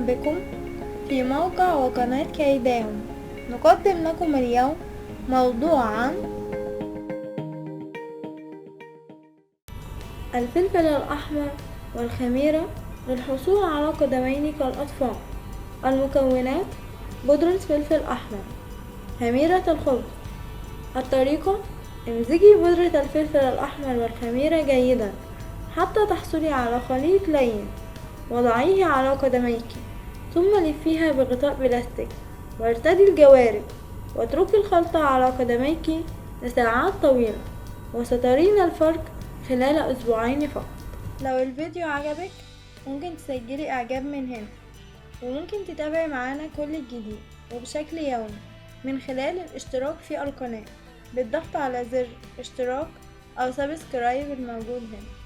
بكم في موقع وقناة كيداهم. نقدم لكم اليوم موضوع عن الفلفل الأحمر والخميرة للحصول على قدمين كالأطفال. المكونات: بودرة فلفل أحمر، خميرة الخبز. الطريقة: امزجي بودرة الفلفل الأحمر والخميرة جيدا حتى تحصلي على خليط لين، وضعيه على قدميك، ثم لفيها بغطاء بلاستيك وارتدي الجوارب، واتركي الخلطة على قدميك لساعات طويلة، وسترين الفرق خلال أسبوعين فقط. لو الفيديو عجبك ممكن تسجلي إعجاب من هنا، وممكن تتابعي معانا كل الجديد وبشكل يومي من خلال الاشتراك في القناة بالضغط على زر اشتراك أو سبسكرايب الموجود هنا.